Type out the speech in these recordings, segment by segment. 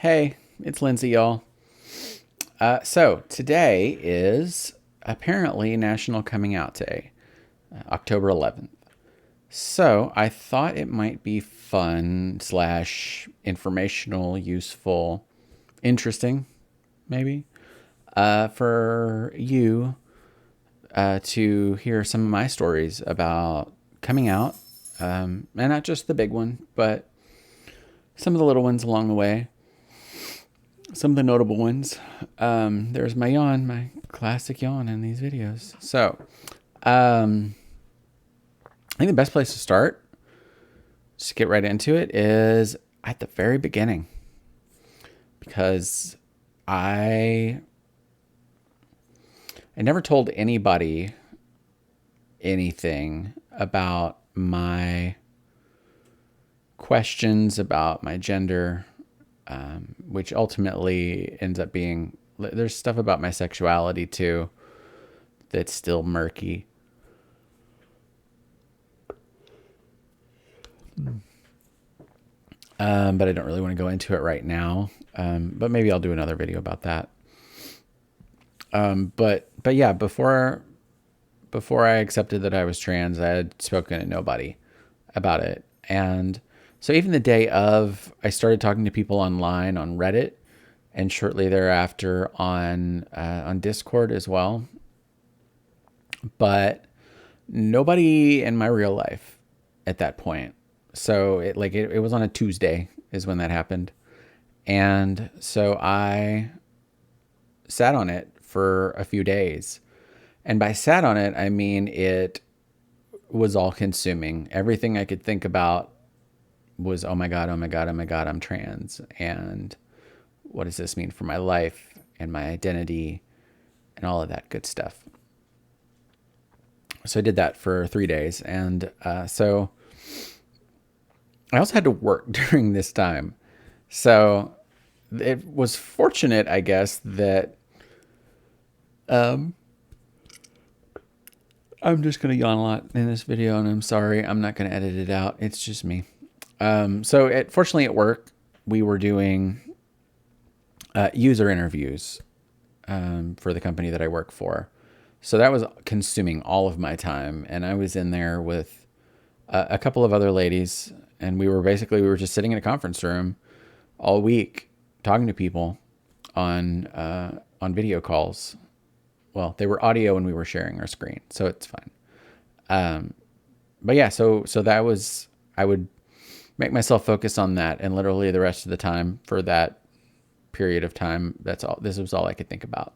Hey, it's Lindsey, y'all. So today is apparently National Coming Out Day, October 11th. So I thought it might be fun slash informational, useful, interesting, maybe, for you to hear some of my stories about coming out, and not just the big one, but some of the little ones along the way. Some of the notable ones. There's my yawn, my classic yawn in these videos. So, I think the best place to start, just to get right into it, is at the very beginning. Because I I never told anybody anything about my questions about my gender, which ultimately ends up being there's stuff about my sexuality too that's still murky. But I don't really want to go into it right now. But maybe I'll do another video about that. But yeah, before I accepted that I was trans, I had spoken to nobody about it. And so even the day of, I started talking to people online on Reddit, and shortly thereafter on Discord as well. But nobody in my real life at that point. So it was on a Tuesday is when that happened. And so I sat on it for a few days. And by sat on it, I mean it was all consuming. Everything I could think about was, oh my God, oh my God, oh my God, I'm trans. And what does this mean for my life and my identity and all of that good stuff? So I did that for 3 days. And so I also had to work during this time. So it was fortunate, I guess, that I'm just going to yawn a lot in this video, and I'm sorry. I'm not going to edit it out. It's just me. Fortunately, at work, we were doing user interviews for the company that I work for. So that was consuming all of my time. And I was in there with a couple of other ladies, and we were just sitting in a conference room all week talking to people on video calls. Well, they were audio and we were sharing our screen, so it's fine. But yeah, so that was, I would make myself focus on that, and literally the rest of the time for that period of time, this was all I could think about.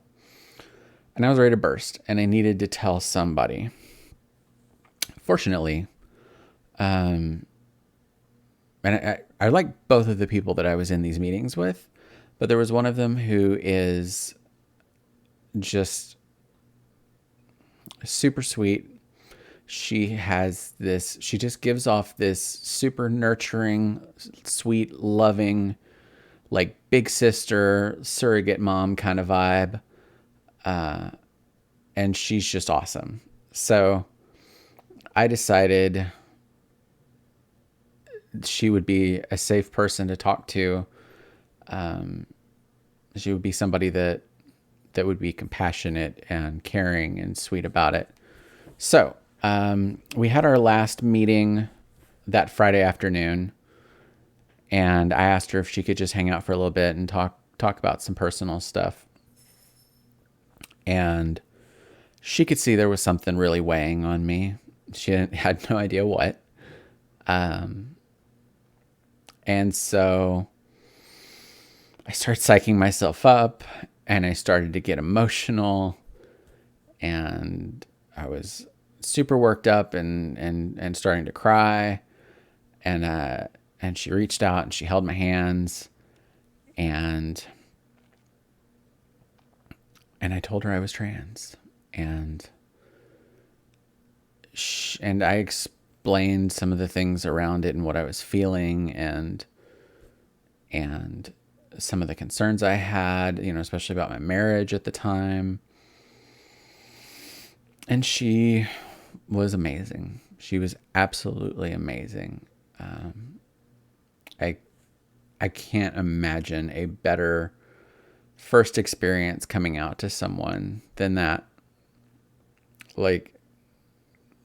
And I was ready to burst, and I needed to tell somebody. Fortunately, and I like both of the people that I was in these meetings with, but there was one of them who is just super sweet. She just gives off this super nurturing, sweet, loving, like big sister, surrogate mom kind of vibe. And she's just awesome. So I decided she would be a safe person to talk to. She would be somebody that would be compassionate and caring and sweet about it. So we had our last meeting that Friday afternoon, and I asked her if she could just hang out for a little bit and talk about some personal stuff. And she could see there was something really weighing on me. She had no idea what. And so I started psyching myself up, and I started to get emotional, and I was super worked up and starting to cry. And she reached out and she held my hands, and I told her I was trans, and I explained some of the things around it and what I was feeling, and some of the concerns I had, especially about my marriage at the time. And she was amazing. She was absolutely amazing. I I can't imagine a better first experience coming out to someone than that. Like,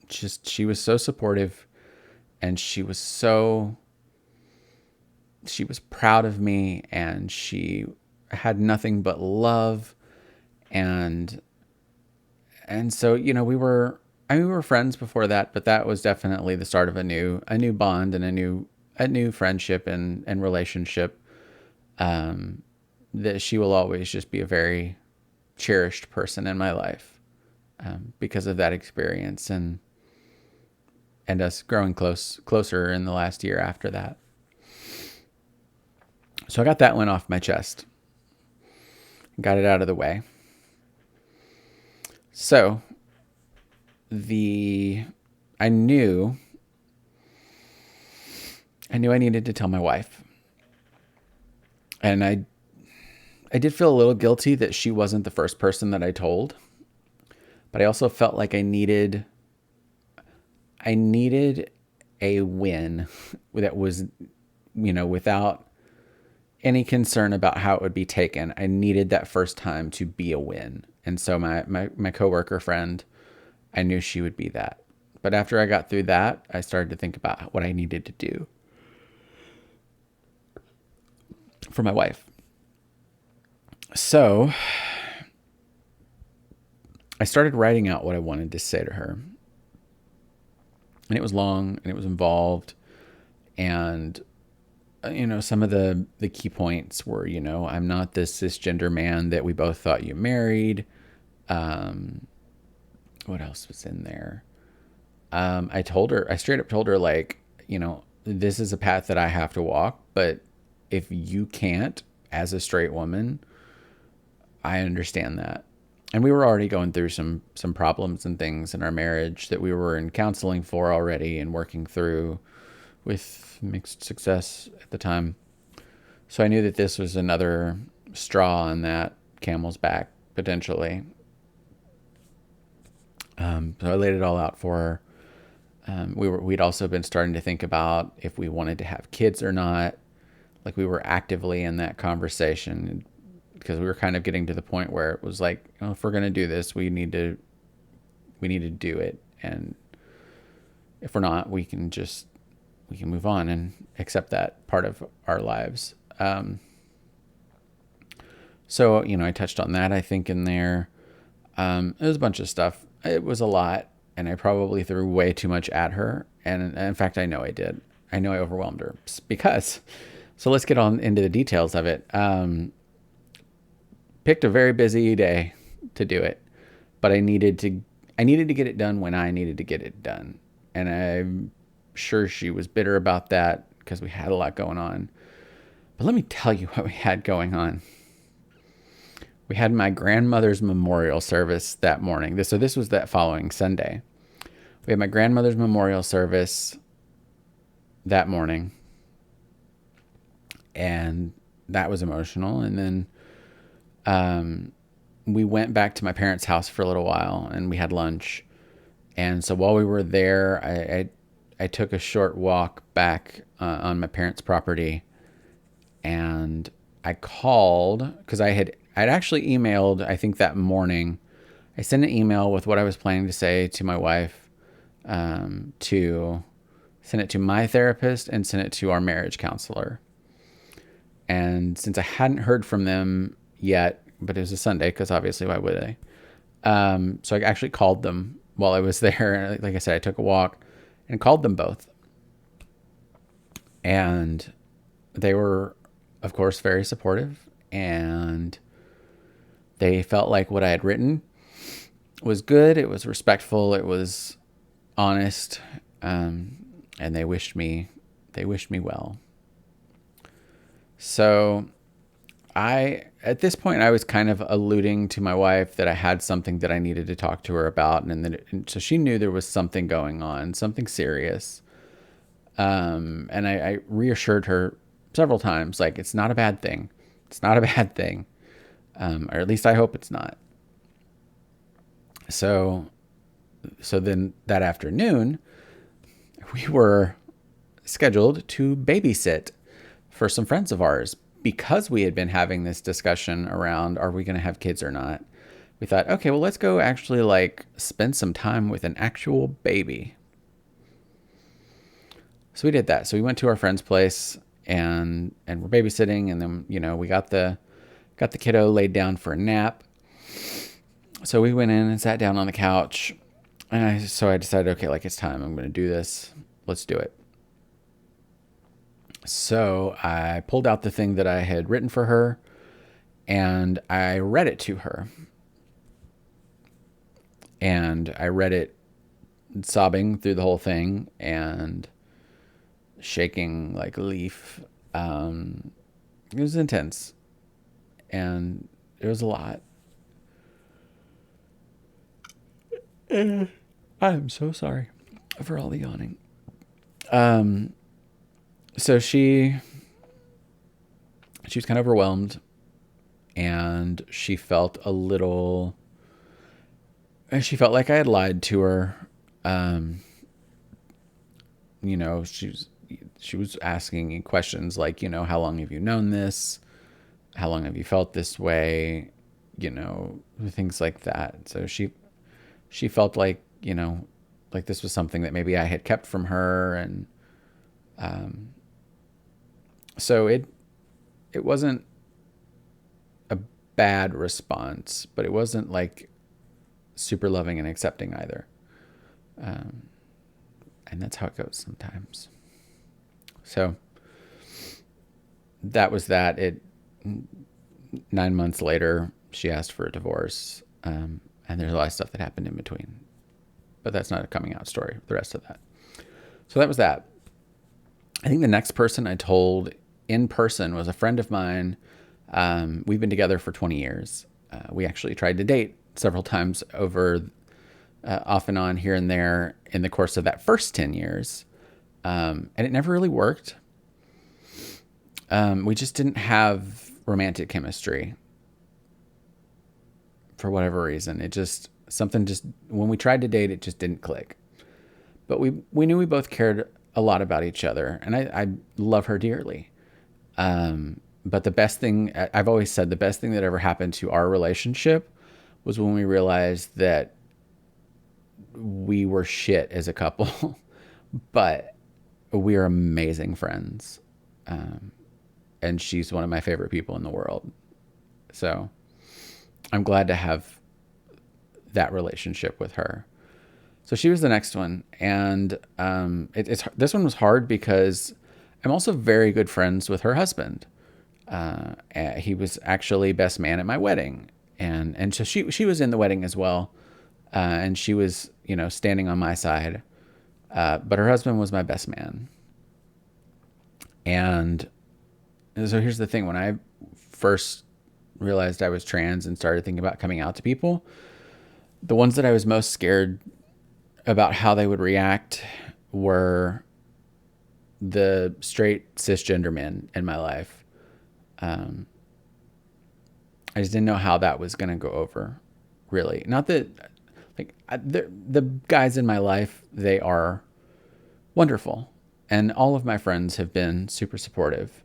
just, she was so supportive, and she was proud of me, and she had nothing but love. And and so, we were friends before that, but that was definitely the start of a new bond, and a new friendship and relationship. um that she will always just be a very cherished person in my life, because of that experience, and us growing closer in the last year after that. So I got that one off my chest, got it out of the way. So the I knew I needed to tell my wife, and I did feel a little guilty that she wasn't the first person that I told, but I also felt like I needed a win that was, without any concern about how it would be taken. I needed that first time to be a win. And so my coworker friend, I knew she would be that. But after I got through that, I started to think about what I needed to do for my wife. So I started writing out what I wanted to say to her. And it was long, and it was involved. And some of the key points were, I'm not this cisgender man that we both thought you married. What else was in there? I straight up told her, like, this is a path that I have to walk, but if you can't, as a straight woman, I understand that. And we were already going through some problems and things in our marriage that we were in counseling for already and working through with mixed success at the time. So I knew that this was another straw on that camel's back, potentially. So I laid it all out for her. We'd also been starting to think about if we wanted to have kids or not. Like, we were actively in that conversation, because we were kind of getting to the point where it was like, if we're going to do this, we need to do it. And if we're not, we can move on and accept that part of our lives. So, I touched on that, I think, in there. It was a bunch of stuff. It was a lot, and I probably threw way too much at her. And in fact, I know I did. I know I overwhelmed her, so let's get on into the details of it. Picked a very busy day to do it, but I needed to get it done when I needed to get it done. And I'm sure she was bitter about that, because we had a lot going on. But let me tell you what we had going on. We had my grandmother's memorial service that morning. This was that following Sunday. We had my grandmother's memorial service that morning, and that was emotional. And then we went back to my parents' house for a little while, and we had lunch. And so while we were there, I took a short walk back on my parents' property, and I called, because I'd actually emailed, I think that morning. I sent an email with what I was planning to say to my wife, to send it to my therapist and send it to our marriage counselor. And since I hadn't heard from them yet, but it was a Sunday, because obviously, why would I? So I actually called them while I was there. Like I said, I took a walk and called them both. And they were, of course, very supportive. And they felt like what I had written was good. It was respectful. It was honest. And they wished me well. So at this point, I was kind of alluding to my wife that I had something that I needed to talk to her about. And so she knew there was something going on, something serious. And I reassured her several times, like, it's not a bad thing. It's not a bad thing. Or at least I hope it's not. So then that afternoon, we were scheduled to babysit for some friends of ours because we had been having this discussion around, are we going to have kids or not? We thought, okay, well, let's go actually like spend some time with an actual baby. So we did that. So we went to our friend's place and we're babysitting, and then, you know, we got the kiddo laid down for a nap. So we went in and sat down on the couch, and I decided, okay, like, it's time. I'm going to do this. Let's do it. So I pulled out the thing that I had written for her, and I read it to her. And I read it sobbing through the whole thing and shaking like a leaf. It was intense, and it was a lot. I'm so sorry for all the yawning. So she was kind of overwhelmed, and she felt like I had lied to her. You know, she was asking questions like, you know, how long have you known this? How long have you felt this way? You know, things like that. So she felt like, you know, like this was something that maybe I had kept from her. And so it wasn't a bad response, but it wasn't like super loving and accepting either. And that's how it goes sometimes. So that was that. 9 months later, she asked for a divorce. And there's a lot of stuff that happened in between, but that's not a coming out story, the rest of that. So that was that. I think the next person I told in person was a friend of mine. We've been together for 20 years. We actually tried to date several times over, off and on here and there in the course of that first 10 years. And it never really worked. We just didn't have romantic chemistry for whatever reason. When we tried to date, it just didn't click. But we knew we both cared a lot about each other, and I love her dearly. But the best thing, I've always said, the best thing that ever happened to our relationship was when we realized that we were shit as a couple, but we are amazing friends. And she's one of my favorite people in the world. So I'm glad to have that relationship with her. So she was the next one. And this one was hard because I'm also very good friends with her husband. He was actually best man at my wedding. And so she was in the wedding as well. And she was, you know, standing on my side. But her husband was my best man. And so here's the thing. When I first realized I was trans and started thinking about coming out to people, the ones that I was most scared about how they would react were the straight cisgender men in my life. I just didn't know how that was going to go over, really. Not that, like, the guys in my life, they are wonderful. And all of my friends have been super supportive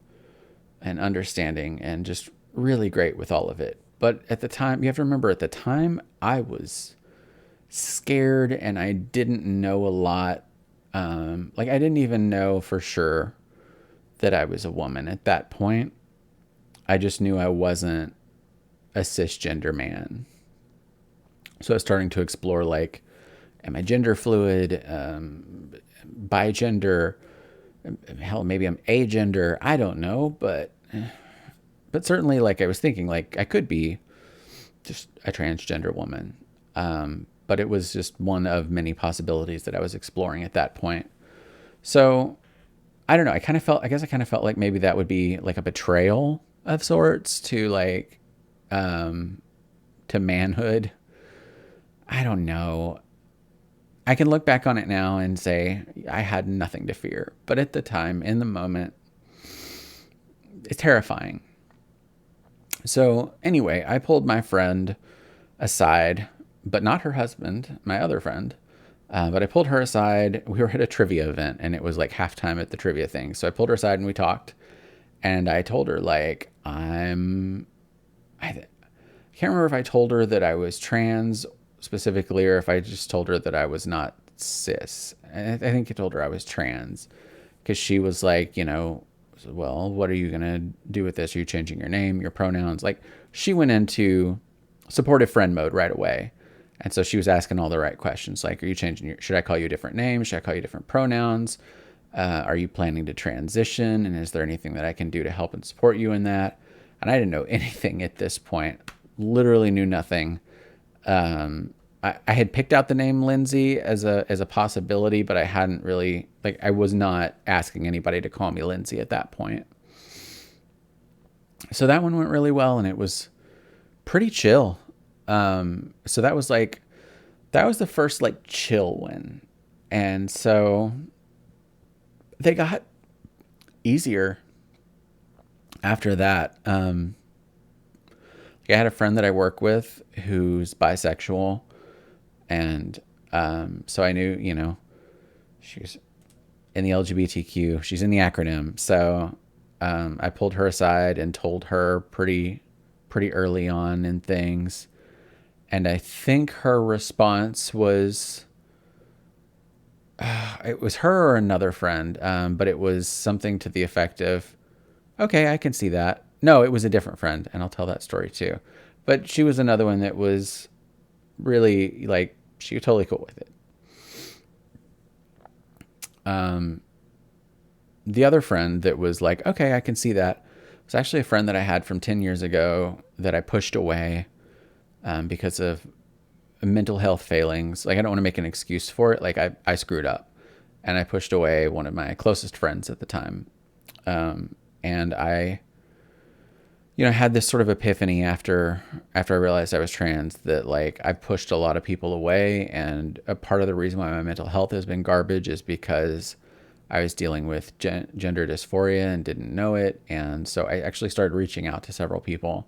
and understanding and just really great with all of it. But at the time, you have to remember, at the time, I was scared and I didn't know a lot. Like, I didn't even know for sure that I was a woman at that point. I just knew I wasn't a cisgender man. So I was starting to explore, like, am I gender fluid, bigender, hell, maybe I'm agender. I don't know, but certainly, like, I was thinking, like, I could be just a transgender woman. But it was just one of many possibilities that I was exploring at that point. So I don't know. I guess I kind of felt like maybe that would be like a betrayal of sorts to, like, to manhood. I don't know. I can look back on it now and say I had nothing to fear. But at the time, in the moment, it's terrifying. So anyway, I pulled my friend aside, but not her husband, my other friend. But I pulled her aside. We were at a trivia event, and it was like halftime at the trivia thing. So I pulled her aside and we talked. And I told her, like, I can't remember if I told her that I was trans specifically or if I just told her that I was not cis. I think I told her I was trans because she was like, well, what are you going to do with this? Are you changing your name, your pronouns? Like, she went into supportive friend mode right away. And so she was asking all the right questions. Like, should I call you a different name? Should I call you different pronouns? Are you planning to transition? And is there anything that I can do to help and support you in that? And I didn't know anything at this point. Literally knew nothing. I had picked out the name Lindsey as a possibility, but I hadn't really, like, I was not asking anybody to call me Lindsey at that point. So that one went really well, and it was pretty chill. So that was the first like chill win. And so they got easier after that. I had a friend that I work with who's bisexual. And so I knew, she's in the LGBTQ. She's in the acronym. So I pulled her aside and told her pretty early on in things. And I think her response was, it was her or another friend, but it was something to the effect of, okay, I can see that. No, it was a different friend, and I'll tell that story too. But she was another one that was really, like, she was totally cool with it. The other friend that was like, okay, I can see that, was actually a friend that I had from 10 years ago that I pushed away because of mental health failings. Like, I don't want to make an excuse for it. Like, I screwed up, and I pushed away one of my closest friends at the time. And I, had this sort of epiphany after I realized I was trans, that like I've pushed a lot of people away. And a part of the reason why my mental health has been garbage is because I was dealing with gender dysphoria and didn't know it. And so I actually started reaching out to several people,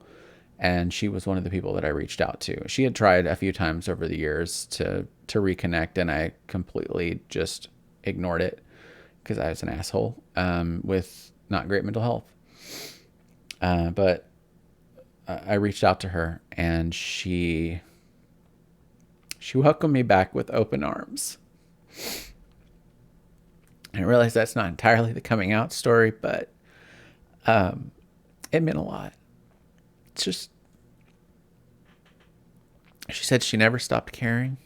and she was one of the people that I reached out to. She had tried a few times over the years to reconnect, and I completely just ignored it because I was an asshole with not great mental health. But I reached out to her, and she welcomed me back with open arms. And I realize that's not entirely the coming out story, but it meant a lot. It's just, she said she never stopped caring.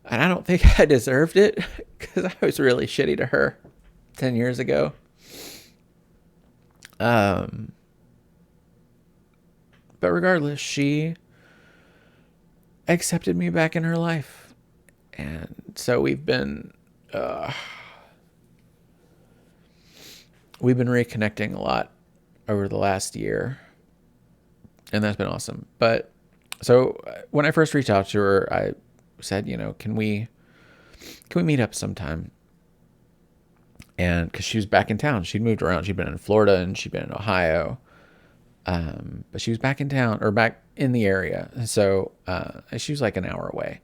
And I don't think I deserved it because I was really shitty to her 10 years ago. But regardless, she accepted me back in her life. And so we've been reconnecting a lot over the last year. And that's been awesome. But so when I first reached out to her, I said, can we meet up sometime? And because she was back in town, she'd moved around. She'd been in Florida and she'd been in Ohio. But she was back in town, or back in the area. So she was like an hour away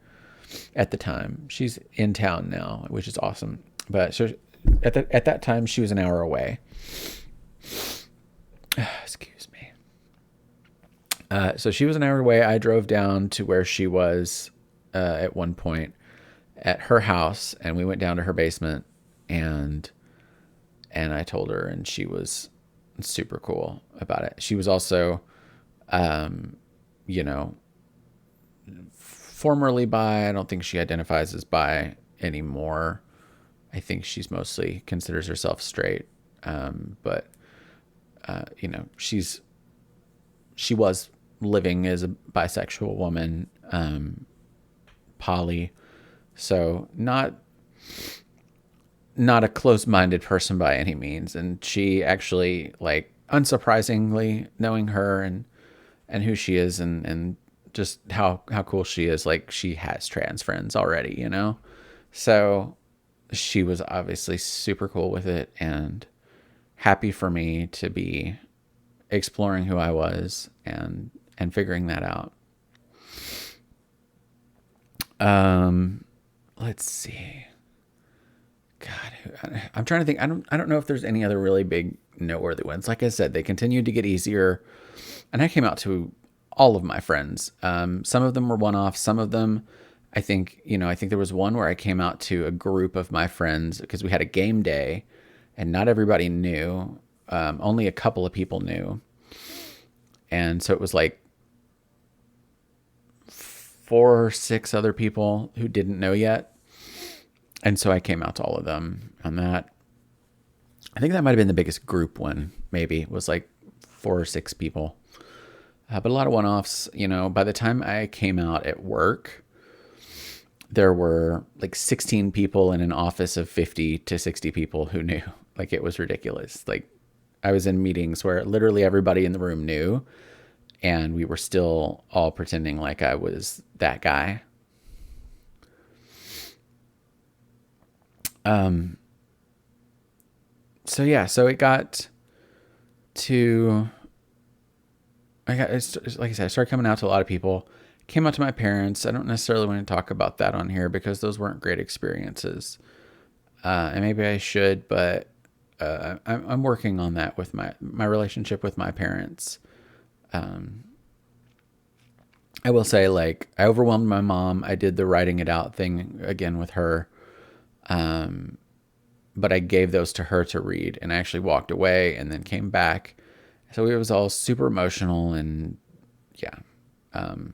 at the time. She's in town now, which is awesome. But so at that time, she was an hour away. Excuse me. So she was an hour away. I drove down to where she was at one point at her house, and we went down to her basement, and I told her, and she was super cool about it. She was also, formerly bi. I don't think she identifies as bi anymore. I think she's mostly considers herself straight. But she was living as a bisexual woman, poly. So not a close-minded person by any means. And she actually, like, unsurprisingly, knowing her and who she is and just how cool she is, like, she has trans friends already, So she was obviously super cool with it and happy for me to be exploring who I was and figuring that out. let's see. God, I'm trying to think. I don't know if there's any other really big noteworthy ones. Like I said, they continued to get easier, and I came out to all of my friends. Some of them were one-off. Some of them, I think there was one where I came out to a group of my friends because we had a game day, and not everybody knew. Only a couple of people knew, and so it was like 4 or 6 other people who didn't know yet. And so I came out to all of them on that. I think that might have been the biggest group one, maybe. It was like 4 or 6 people. But a lot of one-offs, by the time I came out at work, there were like 16 people in an office of 50 to 60 people who knew. Like, it was ridiculous. Like, I was in meetings where literally everybody in the room knew, and we were still all pretending like I was that guy. So it got to, like I said, I started coming out to a lot of people, came out to my parents. I don't necessarily want to talk about that on here because those weren't great experiences. And maybe I should, but, I'm working on that with my relationship with my parents. I will say, like, I overwhelmed my mom. I did the writing it out thing again with her. But I gave those to her to read, and I actually walked away and then came back. So it was all super emotional, and yeah. And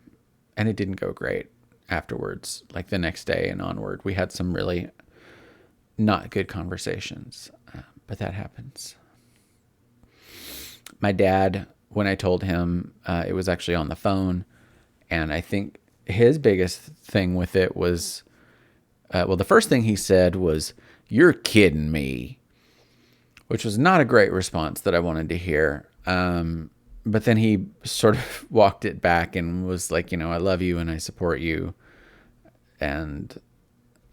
it didn't go great afterwards. Like the next day and onward, we had some really not good conversations, but that happens. My dad, when I told him, it was actually on the phone. And I think his biggest thing with it was, the first thing he said was, "You're kidding me," which was not a great response that I wanted to hear. But then he sort of walked it back and was like, I love you and I support you. And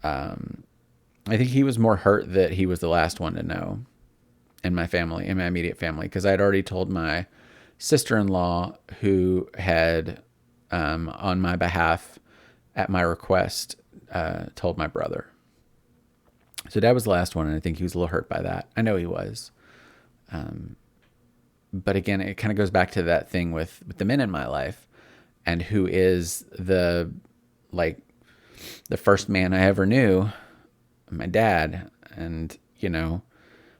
I think he was more hurt that he was the last one to know in my family, in my immediate family, because I'd already told my sister-in-law, who had, on my behalf, at my request, told my brother. So Dad was the last one, and I think he was a little hurt by that. I know he was. But again, it kind of goes back to that thing with the men in my life, and who is the first man I ever knew, my dad, and,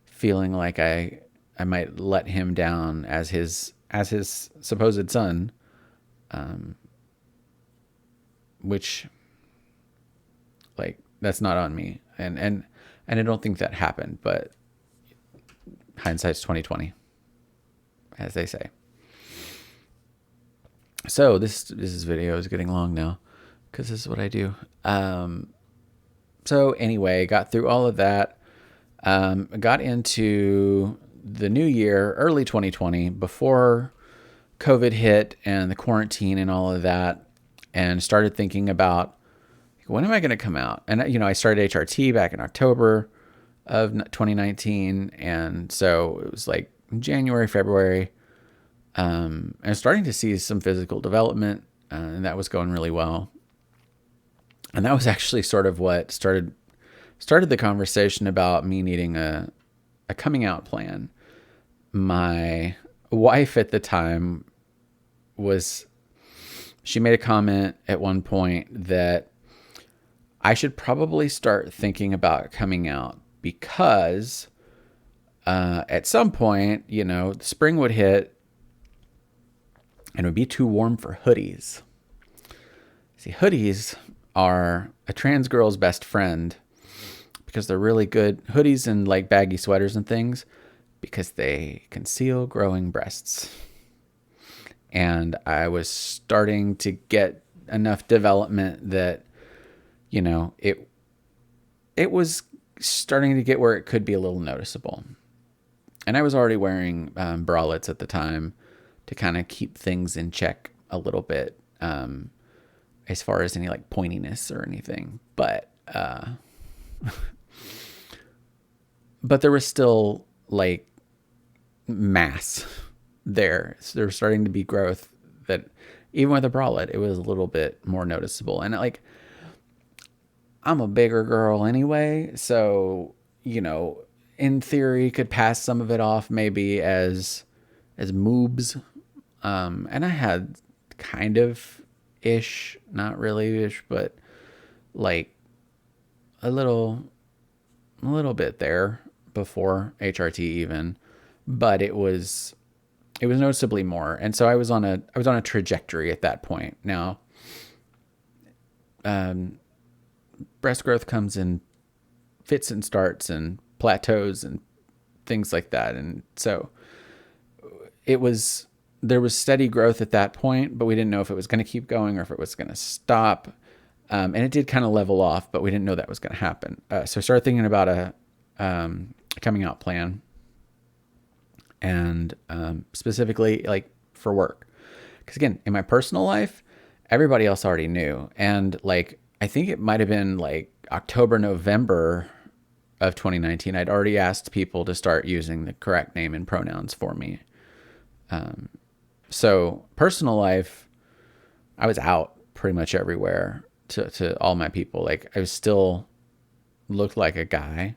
feeling like I might let him down as his supposed son, which, like, that's not on me. And I don't think that happened, but hindsight's 20/20, as they say. So this video is getting long now because this is what I do. So anyway, got through all of that. Got into the new year, early 2020, before COVID hit and the quarantine and all of that, and started thinking about, when am I going to come out? And, I started HRT back in October of 2019. And so it was like January, February. And I was starting to see some physical development, and that was going really well. And that was actually sort of what started the conversation about me needing a coming out plan. My wife at the time she made a comment at one point that I should probably start thinking about coming out because at some point, the spring would hit and it would be too warm for hoodies. See, hoodies are a trans girl's best friend because they're really good. Hoodies and like baggy sweaters and things, because they conceal growing breasts. And I was starting to get enough development that, it was starting to get where it could be a little noticeable. And I was already wearing bralettes at the time to kind of keep things in check a little bit, as far as any like pointiness or anything. But there was still like mass there. So there was starting to be growth that even with a bralette, it was a little bit more noticeable. And I'm a bigger girl anyway. So, you know, in theory, could pass some of it off maybe as moobs. And I had kind of ish, not really ish, but like a little bit there before HRT even, but it was noticeably more. And so I was on a trajectory at that point. Now, breast growth comes in fits and starts and plateaus and things like that. And so there was steady growth at that point, but we didn't know if it was going to keep going or if it was going to stop. And it did kind of level off, but we didn't know that was going to happen. So I started thinking about a coming out plan, and specifically like for work. Because again, in my personal life, everybody else already knew. And like, I think it might have been like October, November of 2019, I'd already asked people to start using the correct name and pronouns for me. So personal life, I was out pretty much everywhere to all my people. Like I was still looked like a guy.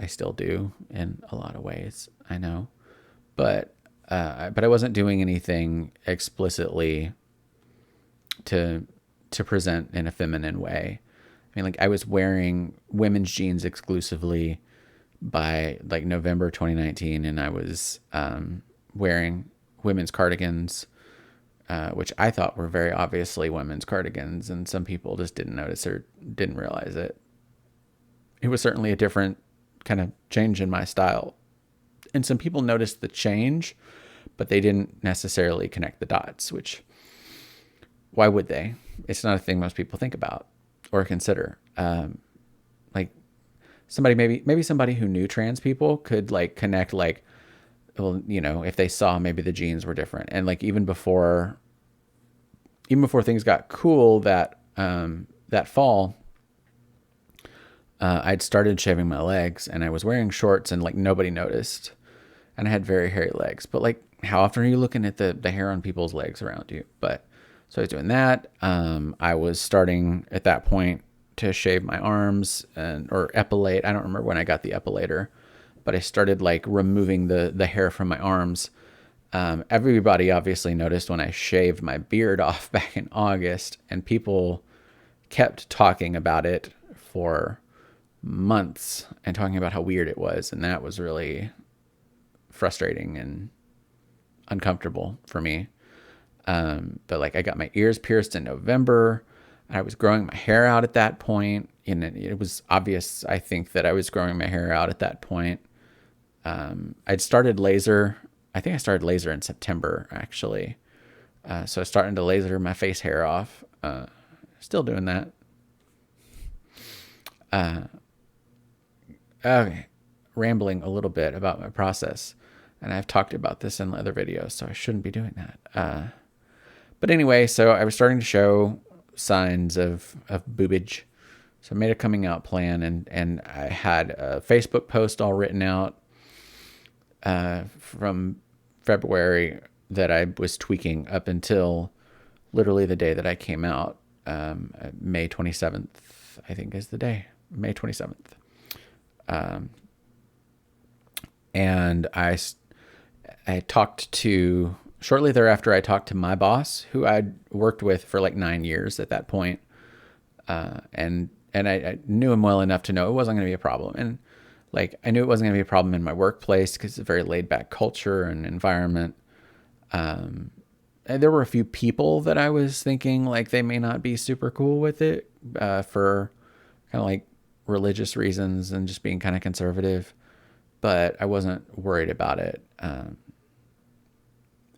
I still do in a lot of ways, I know, but I wasn't doing anything explicitly to present in a feminine way. I mean, like I was wearing women's jeans exclusively by like November 2019, and I was wearing women's cardigans, which I thought were very obviously women's cardigans, and some people just didn't notice or didn't realize it. It was certainly a different kind of change in my style. And some people noticed the change, but they didn't necessarily connect the dots, which, why would they? It's not a thing most people think about or consider. Like somebody, maybe somebody who knew trans people could like connect, like, well, you know, if they saw maybe the jeans were different. And like, even before things got cool that fall, I'd started shaving my legs, and I was wearing shorts, and like nobody noticed. And I had very hairy legs, but like, how often are you looking at the hair on people's legs around you? But so I was doing that. I was starting at that point to shave my arms or epilate. I don't remember when I got the epilator, but I started like removing the hair from my arms. Everybody obviously noticed when I shaved my beard off back in August, and people kept talking about it for months and talking about how weird it was. And that was really frustrating and uncomfortable for me. But like I got my ears pierced in November. I was growing my hair out at that point. And it was obvious, I think, that I was growing my hair out at that point. I'd started laser. I think I started laser in September, actually. So I was starting to laser my face hair off. Still doing that. Okay. Rambling a little bit about my process. And I've talked about this in other videos, so I shouldn't be doing that. But anyway, so I was starting to show signs of boobage. So I made a coming out plan, and I had a Facebook post all written out from February that I was tweaking up until literally the day that I came out. May 27th, I think is the day. May 27th. And I talked to, shortly thereafter, I talked to my boss, who I'd worked with for like 9 years at that point. And I knew him well enough to know it wasn't going to be a problem. And like, I knew it wasn't going to be a problem in my workplace because it's a very laid back culture and environment. And there were a few people that I was thinking like they may not be super cool with it, for kind of like religious reasons and just being kind of conservative, but I wasn't worried about it.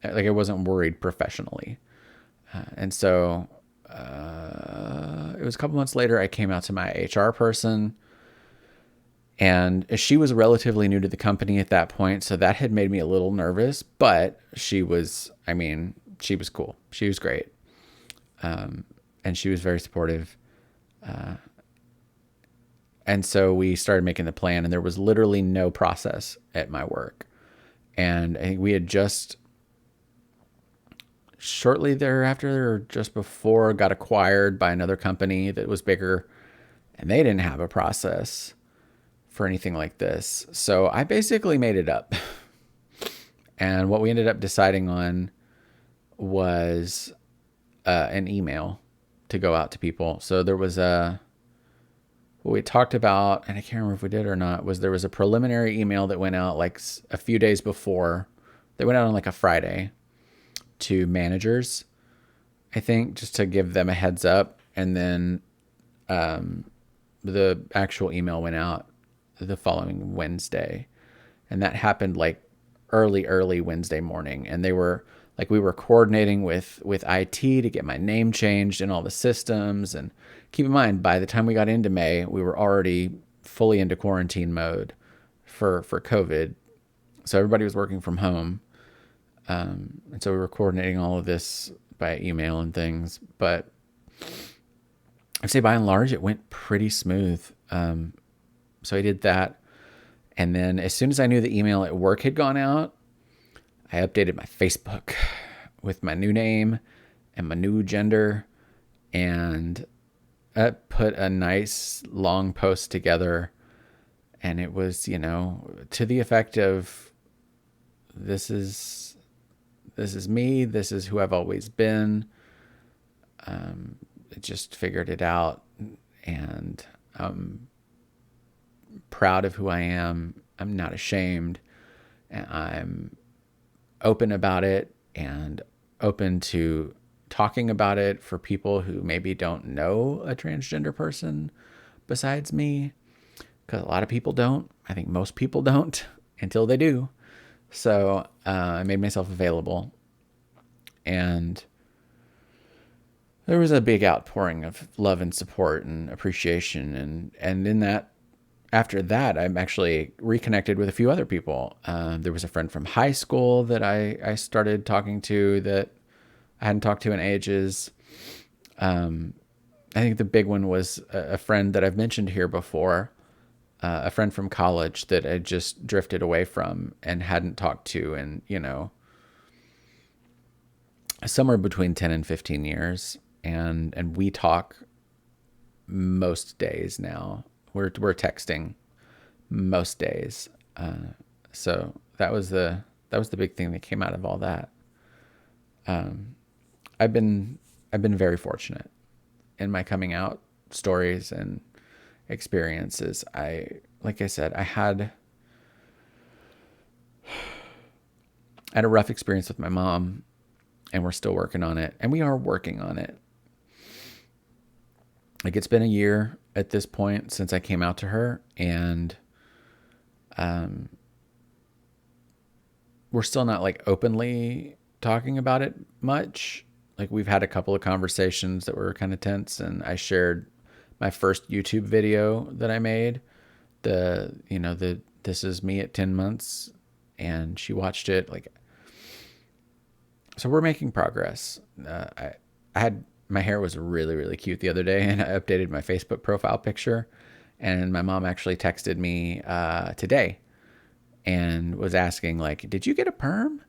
Like I wasn't worried professionally. And so, it was a couple months later, I came out to my HR person, and she was relatively new to the company at that point. So that had made me a little nervous, but she was cool. She was great. And she was very supportive. And so we started making the plan, and there was literally no process at my work. And I think we had just shortly thereafter or just before got acquired by another company that was bigger, and they didn't have a process for anything like this. So I basically made it up. And what we ended up deciding on was an email to go out to people. So there was what we talked about, and I can't remember if we did or not, was there was a preliminary email that went out like a few days before. They went out on like a Friday to managers, I think, just to give them a heads up. And then the actual email went out the following Wednesday. And that happened like early Wednesday morning. And they were like, we were coordinating with IT to get my name changed in all the systems. And keep in mind, by the time we got into May, we were already fully into quarantine mode for COVID. So everybody was working from home. And so we were coordinating all of this by email and things. But I'd say by and large, it went pretty smooth. So I did that. And then as soon as I knew the email at work had gone out, I updated my Facebook with my new name and my new gender. And I put a nice long post together. And it was, to the effect of, this is me. This is who I've always been. I just figured it out, and I'm proud of who I am. I'm not ashamed, and I'm open about it and open to talking about it for people who maybe don't know a transgender person besides me, because a lot of people don't. I think most people don't until they do. So I made myself available, and there was a big outpouring of love and support and appreciation. And in that, after that, I'm actually reconnected with a few other people. There was a friend from high school that I started talking to that I hadn't talked to in ages. I think the big one was a friend that I've mentioned here before, a friend from college that I just drifted away from and hadn't talked to in, somewhere between 10 and 15 years. And we talk most days now. We're texting most days. So that was the big thing that came out of all that. I've been very fortunate in my coming out stories and experiences. Like I said, I had a rough experience with my mom, and we're still working on it, and we are working on it. Like, it's been a year at this point since I came out to her, and we're still not like openly talking about it much. Like, we've had a couple of conversations that were kind of tense, and I shared my first YouTube video that I made, the this is me at 10 months, and she watched it. Like, so we're making progress. I had, my hair was really, really cute the other day, and I updated my Facebook profile picture, and my mom actually texted me today and was asking, like, did you get a perm?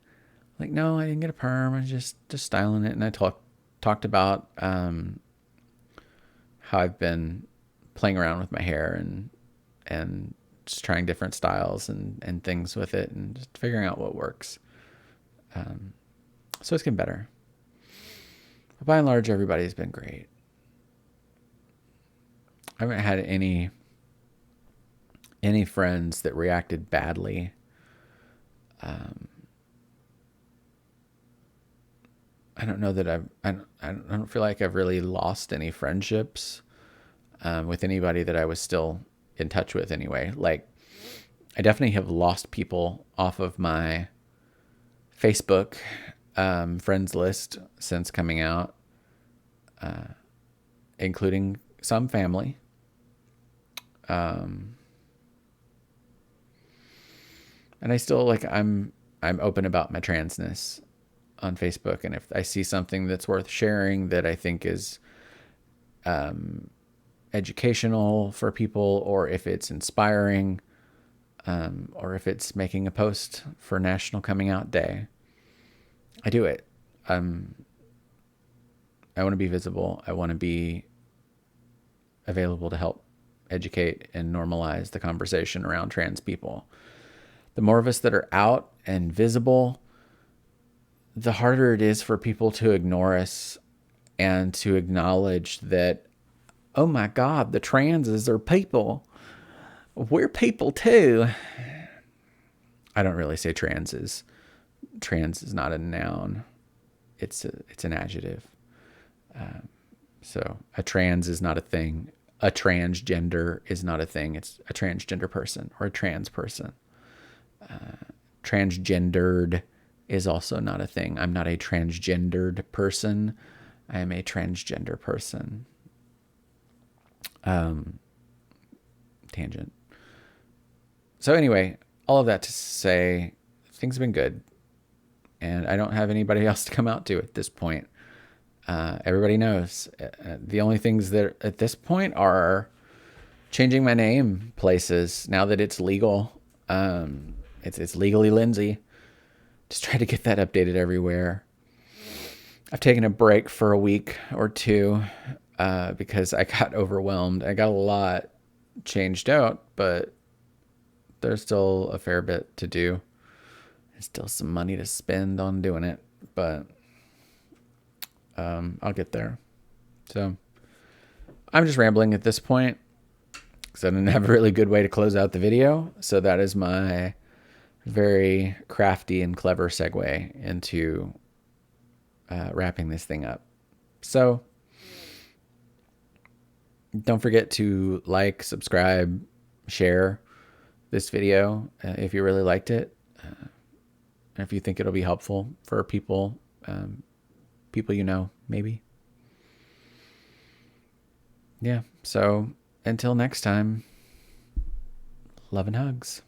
Like, no, I didn't get a perm. I was just styling it. And I talked about how I've been playing around with my hair and just trying different styles and things with it, and just figuring out what works. So it's getting better. But by and large, everybody's been great. I haven't had any friends that reacted badly. I don't know that I don't feel like I've really lost any friendships with anybody that I was still in touch with anyway. Like, I definitely have lost people off of my Facebook friends list since coming out, including some family. And I still, like, I'm open about my transness on Facebook, and if I see something that's worth sharing that I think is educational for people, or if it's inspiring, or if it's making a post for National Coming Out Day, I do it. I want to be visible. I want to be available to help educate and normalize the conversation around trans people. The more of us that are out and visible, the harder it is for people to ignore us and to acknowledge that, oh my God, the transes are people. We're people too. I don't really say transes. Trans is not a noun. It's an adjective. So a trans is not a thing. A transgender is not a thing. It's a transgender person or a trans person. Transgendered is also not a thing. I'm not a transgendered person. I am a transgender person. Tangent. So anyway, all of that to say, things have been good. And I don't have anybody else to come out to at this point. Everybody knows. The only things that at this point are changing my name places now that it's legal. It's legally Lindsey. Just try to get that updated everywhere. I've taken a break for a week or two because I got overwhelmed. I got a lot changed out, but there's still a fair bit to do. There's still some money to spend on doing it, but I'll get there. So I'm just rambling at this point because I didn't have a really good way to close out the video. So that is my very crafty and clever segue into wrapping this thing up. So don't forget to like, subscribe, share this video if you really liked it. If you think it'll be helpful for people, people you know, maybe. Yeah, so until next time, love and hugs.